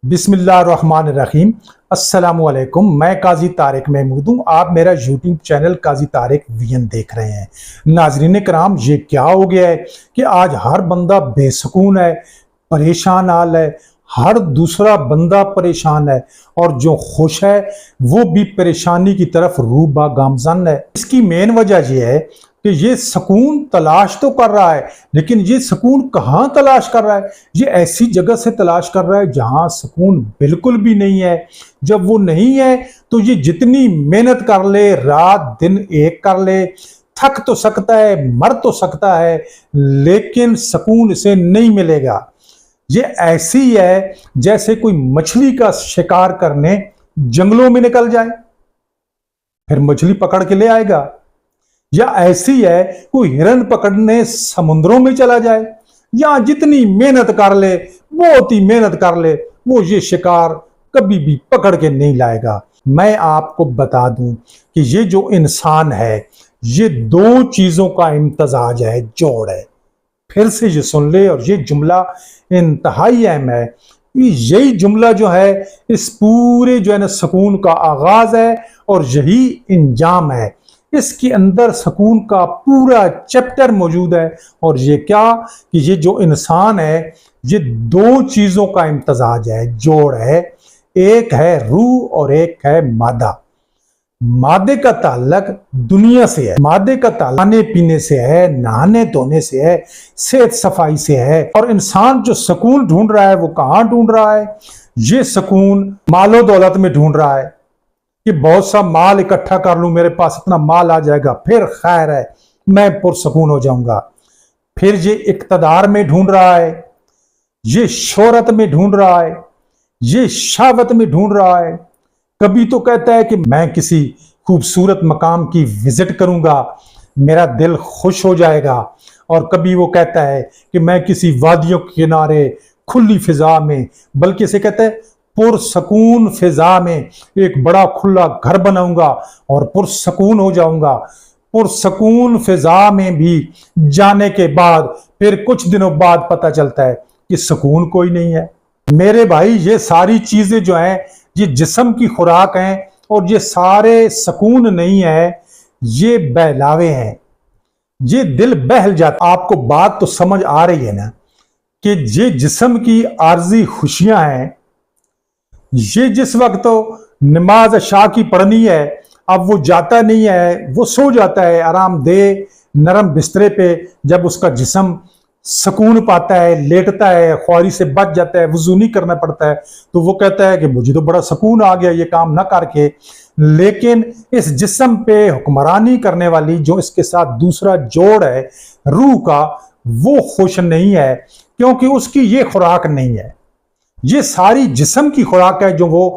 बिस्मिल्लाहिर्रहमानिर्रहीम। अस्सलामुअलैकुम। मैं काजी तारिक महमूद हूँ। आप मेरा यूट्यूब चैनल काजी तारिक वीएन देख रहे हैं। नाजरीन कराम, ये क्या हो गया है कि आज हर बंदा बेसुकून है, परेशान हाल है। हर दूसरा बंदा परेशान है और जो खुश है वो भी परेशानी की तरफ रूबा गामजन है। इसकी मेन वजह यह है कि ये सुकून तलाश तो कर रहा है, लेकिन ये सुकून कहाँ तलाश कर रहा है? ये ऐसी जगह से तलाश कर रहा है जहां सुकून बिल्कुल भी नहीं है। जब वो नहीं है तो ये जितनी मेहनत कर ले, रात दिन एक कर ले, थक तो सकता है, मर तो सकता है, लेकिन सुकून इसे नहीं मिलेगा। ये ऐसी है जैसे कोई मछली का शिकार करने जंगलों में निकल जाए, फिर मछली पकड़ के ले आएगा। या ऐसी है कोई हिरन पकड़ने समुद्रों में चला जाए, या जितनी मेहनत कर ले, बहुत ही मेहनत कर ले, वो ये शिकार कभी भी पकड़ के नहीं लाएगा। मैं आपको बता दूं कि ये जो इंसान है ये दो चीजों का इम्तजाज है, जोड़ है। फिर से ये सुन ले, और ये जुमला इंतहाई अहम है। यही जुमला जो है इस पूरे जो है ना सुकून का आगाज है और यही इंजाम है। इसके अंदर सुकून का पूरा चैप्टर मौजूद है। और ये क्या कि ये जो इंसान है ये दो चीजों का इम्तजाज है, जोड़ है। एक है रूह और एक है मादा। मादे का ताल्लुक दुनिया से है, मादे का ताल्लुक खाने पीने से है, नहाने धोने से है, सेहत सफाई से है। और इंसान जो सुकून ढूंढ रहा है वो कहाँ ढूंढ रहा है? ये सुकून मालो दौलत में ढूंढ रहा है कि बहुत सा माल इकट्ठा कर लूं, मेरे पास इतना माल आ जाएगा, फिर खैर है, मैं पुरसकून हो जाऊंगा। फिर ये इक्तदार में ढूंढ रहा है, ये शोहरत में ढूंढ रहा है, ये शहावत में ढूंढ रहा है। कभी तो कहता है कि मैं किसी खूबसूरत मकाम की विजिट करूंगा, मेरा दिल खुश हो जाएगा। और कभी वो कहता है कि मैं किसी वादियों के किनारे खुली फिजा में, बल्कि इसे कहता है पुरसकून फिजा में एक बड़ा खुला घर बनाऊंगा और पुरसकून हो जाऊंगा। पुरसकून फिजा में भी जाने के बाद फिर कुछ दिनों बाद पता चलता है कि सुकून कोई नहीं है। मेरे भाई, ये सारी चीजें जो हैं ये जिस्म की खुराक हैं और ये सारे सुकून नहीं है, ये बहलावे हैं। ये दिल बहल जाता। आपको बात तो समझ आ रही है ना कि ये जिस्म की आर्जी खुशियां हैं। ये जिस वक्त तो नमाज शाह की पढ़नी है, अब वो जाता नहीं है, वो सो जाता है आरामदेह नरम बिस्तरे पे। जब उसका जिस्म सुकून पाता है, लेटता है, ख्वारी से बच जाता है, वुजू नहीं करना पड़ता है, तो वो कहता है कि मुझे तो बड़ा सुकून आ गया ये काम ना करके। लेकिन इस जिस्म पे हुक्मरानी करने वाली जो इसके साथ दूसरा जोड़ है रूह का, वो खुश नहीं है, क्योंकि उसकी ये खुराक नहीं है। ये सारी जिस्म की खुराक है जो वो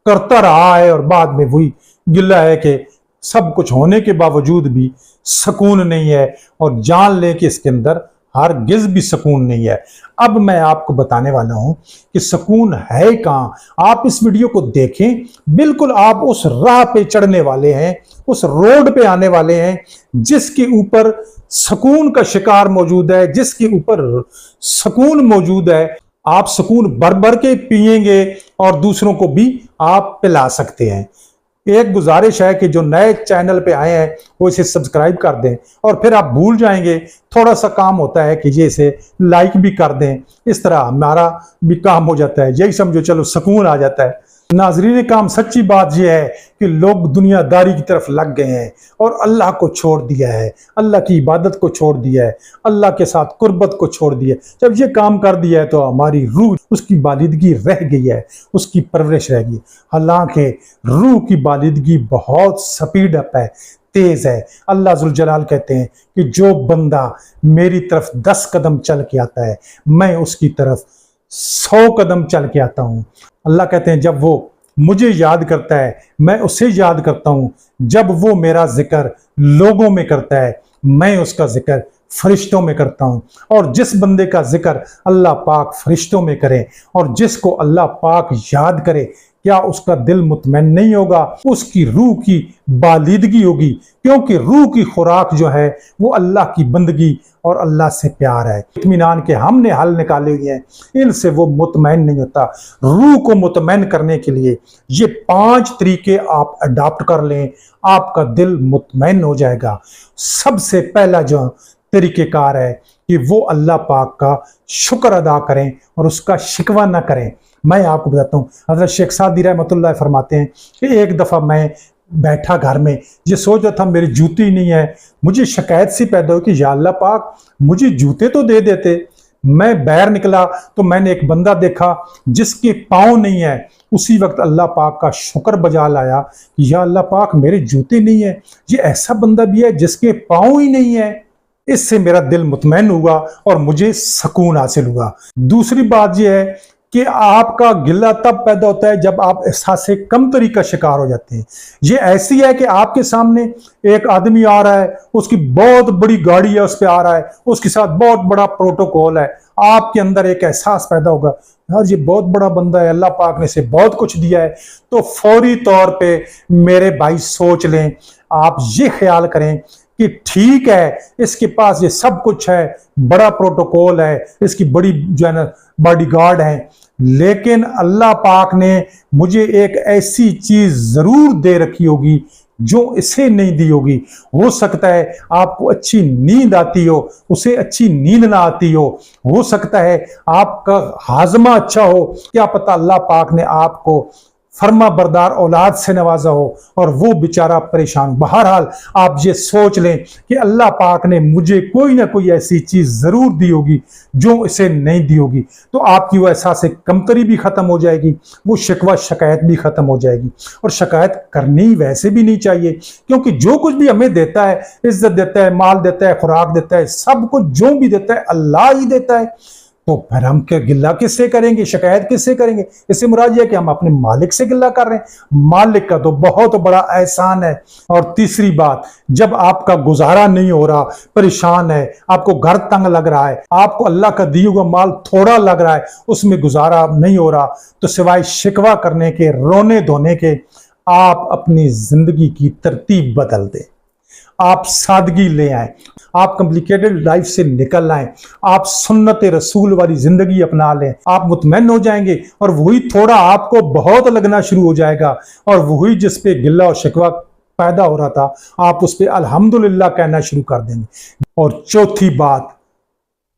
करता रहा है, और बाद में वही गिल्ला है कि सब कुछ होने के बावजूद भी सुकून नहीं है, और जान ले कि इसके अंदर हरगिज़ भी सुकून नहीं है। अब मैं आपको बताने वाला हूं कि सुकून है कहां। आप इस वीडियो को देखें, बिल्कुल आप उस राह पे चढ़ने वाले हैं, उस रोड पे आने वाले हैं जिसके ऊपर सुकून का शिकार मौजूद है, जिसके ऊपर सुकून मौजूद है। आप सुकून भर भर के पिएंगे और दूसरों को भी आप पिला सकते हैं। एक गुजारिश है कि जो नए चैनल पे आए हैं वो इसे सब्सक्राइब कर दें, और फिर आप भूल जाएंगे, थोड़ा सा काम होता है कि ये इसे लाइक भी कर दें। इस तरह हमारा भी काम हो जाता है, यही समझो चलो सुकून आ जाता है। नाजरीन काम, सच्ची बात यह है कि लोग दुनियादारी की तरफ लग गए हैं और अल्लाह को छोड़ दिया है, अल्लाह की इबादत को छोड़ दिया है, अल्लाह के साथ कुर्बत को छोड़ दिया है। जब ये काम कर दिया है तो हमारी रूह, उसकी बालिदगी रह गई है, उसकी परवरिश रह गई। हालांकि रूह की बालिदगी बहुत स्पीड अप है, तेज है। अल्लाह जुल जलाल कहते हैं कि जो बंदा मेरी तरफ 10 कदम चल के आता है, मैं उसकी तरफ 100 कदम चल के आता हूं। अल्लाह कहते हैं जब वो मुझे याद करता है मैं उसे याद करता हूं, जब वो मेरा जिक्र लोगों में करता है मैं उसका जिक्र फरिश्तों में करता हूँ। और जिस बंदे का जिक्र अल्लाह पाक फरिश्तों में करे और जिसको अल्लाह पाक याद करे, क्या उसका दिल मुतमैन नहीं होगा? उसकी रूह की बालिदगी होगी, क्योंकि रूह की खुराक जो है वो अल्लाह की बंदगी और अल्लाह से प्यार है। इत्मीनान के हमने हल निकाले हुए हैं, इनसे वो मुतमैन नहीं होता। रूह को मुतमैन करने के लिए ये 5 तरीके आप अडॉप्ट कर लें, आपका दिल मुतमैन हो जाएगा। सबसे पहला जो तरीक़ेकार है कि वो अल्लाह पाक का शुक्र अदा करें और उसका शिकवा ना करें। मैं आपको बताता हूँ, हज़रत शेख सादी रहमतुल्लाह फरमाते हैं कि एक दफ़ा मैं बैठा घर में, ये सोच रहा था मेरी जूती नहीं है, मुझे शिकायत सी पैदा हुई कि या अल्लाह पाक मुझे जूते तो दे देते। मैं बाहर निकला तो मैंने एक बंदा देखा जिसके पाँव नहीं है। उसी वक्त अल्लाह पाक का शुक्र बजा लाया कि या अल्लाह पाक मेरे जूते नहीं है, ये ऐसा बंदा भी है जिसके पाँव ही नहीं है। इससे मेरा दिल मुतमैन हुआ और मुझे सुकून हासिल हुआ। दूसरी बात यह है कि आपका गिला तब पैदा होता है जब आप एहसास कमतरी का शिकार हो जाते हैं। ये ऐसी है कि आपके सामने एक आदमी आ रहा है, उसकी बहुत बड़ी गाड़ी है, उस पर आ रहा है, उसके साथ बहुत बड़ा प्रोटोकॉल है। आपके अंदर एक एहसास पैदा होगा, यार ये बहुत बड़ा बंदा है, अल्लाह पाक ने इसे बहुत कुछ दिया है। तो फौरी तौर पे मेरे भाई सोच लें, आप ये ख्याल करें कि ठीक है इसके पास ये सब कुछ है, बड़ा प्रोटोकॉल है, इसकी बड़ी जो है ना बॉडीगार्ड है, लेकिन अल्लाह पाक ने मुझे एक ऐसी चीज जरूर दे रखी होगी जो इसे नहीं दी होगी। हो सकता है आपको अच्छी नींद आती हो, उसे अच्छी नींद ना आती हो सकता है आपका हाजमा अच्छा हो, क्या पता अल्लाह पाक ने आपको फर्मा बरदार औलाद से नवाजा हो और वो बेचारा परेशान। बहरहाल आप ये सोच लें कि अल्लाह पाक ने मुझे कोई ना कोई ऐसी चीज जरूर दी होगी जो इसे नहीं दी होगी। तो आपकी वो एहसास कमतरी भी खत्म हो जाएगी, वो शिकवा शिकायत भी खत्म हो जाएगी। और शिकायत करनी वैसे भी नहीं चाहिए, क्योंकि जो कुछ भी हमें देता है, इज्जत देता है, माल देता है, खुराक देता है, सब कुछ जो भी देता है अल्लाह ही देता है। तो फिर हम क्या गिल्ला किससे करेंगे, शिकायत किससे करेंगे? इससे मुराद है कि हम अपने मालिक से गिल्ला कर रहे हैं। मालिक का तो बहुत बड़ा एहसान है। और तीसरी बात, जब आपका गुजारा नहीं हो रहा, परेशान है, आपको घर तंग लग रहा है, आपको अल्लाह का दिया हुआ माल थोड़ा लग रहा है, उसमें गुजारा नहीं हो रहा, तो सिवाय शिकवा करने के, रोने धोने के, आप अपनी जिंदगी की तरतीब बदल दें। आप सादगी ले आए, आप कॉम्प्लिकेटेड लाइफ से निकल आए, आप सुन्नत रसूल वाली जिंदगी अपना लें, आप मुतमैन हो जाएंगे। और वही थोड़ा आपको बहुत लगना शुरू हो जाएगा, और वही जिस पे गिल्ला और शिकवा पैदा हो रहा था, आप उस पे अल्हम्दुलिल्लाह कहना शुरू कर देंगे। और चौथी बात,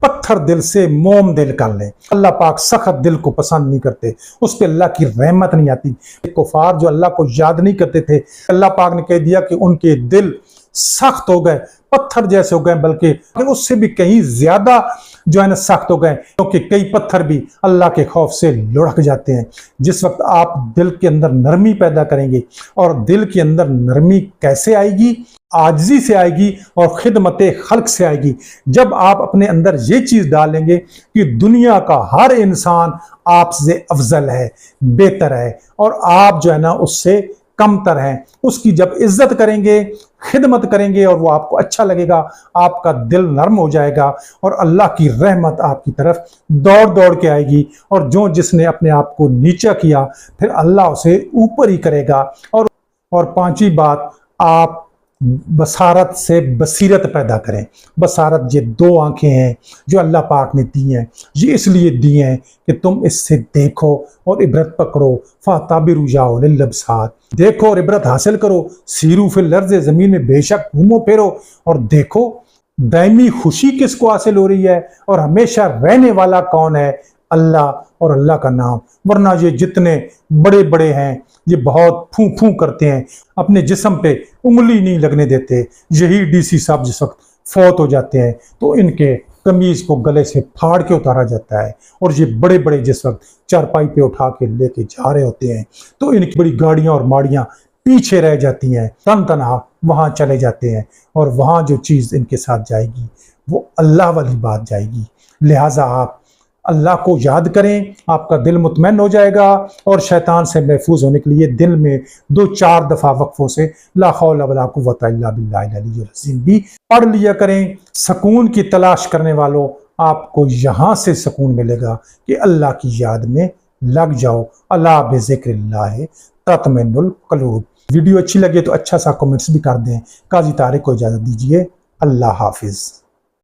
पत्थर दिल से मोम दिल कर लें। अल्लाह पाक सख्त दिल को पसंद नहीं करते, उस पर अल्लाह की रहमत नहीं आती। कुफार जो अल्लाह को याद नहीं करते थे, अल्लाह पाक ने कह दिया कि उनके दिल सख्त हो गए, पत्थर जैसे हो गए, बल्कि उससे भी कहीं ज्यादा जो है ना सख्त हो गए, क्योंकि कई पत्थर भी अल्लाह के खौफ से लुढ़क जाते हैं। जिस वक्त आप दिल के अंदर नरमी पैदा करेंगे, और दिल के अंदर नरमी कैसे आएगी? आजिज़ी से आएगी और खिदमत खल्क से आएगी। जब आप अपने अंदर ये चीज डालेंगे कि दुनिया का हर इंसान आपसे अफजल है, बेहतर है, और आप जो है ना उससे कमतर हैं, उसकी जब इज्जत करेंगे, खिदमत करेंगे, और वो आपको अच्छा लगेगा, आपका दिल नरम हो जाएगा और अल्लाह की रहमत आपकी तरफ दौड़ दौड़ के आएगी। और जो जिसने अपने आप को नीचा किया, फिर अल्लाह उसे ऊपर ही करेगा। और पांचवी बात, आप बसारत से बसीरत पैदा करें। बसारत, ये 2 आंखें हैं जो अल्लाह पाक ने दी हैं, ये इसलिए दी हैं कि तुम इससे देखो और इबरत पकड़ो। फाताबिरु जाओ लिल्लबसार, देखो और इबरत हासिल करो। सीरू फिल अर्ज़, जमीन में बेशक घूमो फिरो और देखो दायमी खुशी किसको हासिल हो रही है, और हमेशा रहने वाला कौन है? अल्लाह और अल्लाह का नाम। वरना ये जितने बड़े बड़े हैं, ये बहुत फूं फूं करते हैं, अपने जिस्म पे उंगली नहीं लगने देते। यही डीसी साहब जिस वक्त फौत हो जाते हैं तो इनके कमीज को गले से फाड़ के उतारा जाता है, और ये बड़े बड़े जिस वक्त चारपाई पे उठा के लेके जा रहे होते हैं तो इनकी बड़ी गाड़ियां और माड़ियां पीछे रह जाती हैं, तन तनहा वहां चले जाते हैं, और वहां जो चीज इनके साथ जाएगी वो अल्लाह वाली बात जाएगी। लिहाजा आप अल्लाह को याद करें, आपका दिल मुतमैन हो जाएगा। और शैतान से महफूज होने के लिए दिल में 2-4 दफ़ा वक्फों से ला हौला वला कुव्वता इल्ला बिल्लाहिल अलीयुल अज़ीम भी पढ़ लिया करें। सुकून की तलाश करने वालों, आपको यहाँ से सुकून मिलेगा कि अल्लाह की याद में लग जाओ। अला बिज़िक्रिल्लाह तत्मइन्नुल क़ुलूब। वीडियो अच्छी लगे तो अच्छा सा कमेंट्स भी कर दें। काजी तारिक को इजाज़त दीजिए। अल्लाह हाफिज़।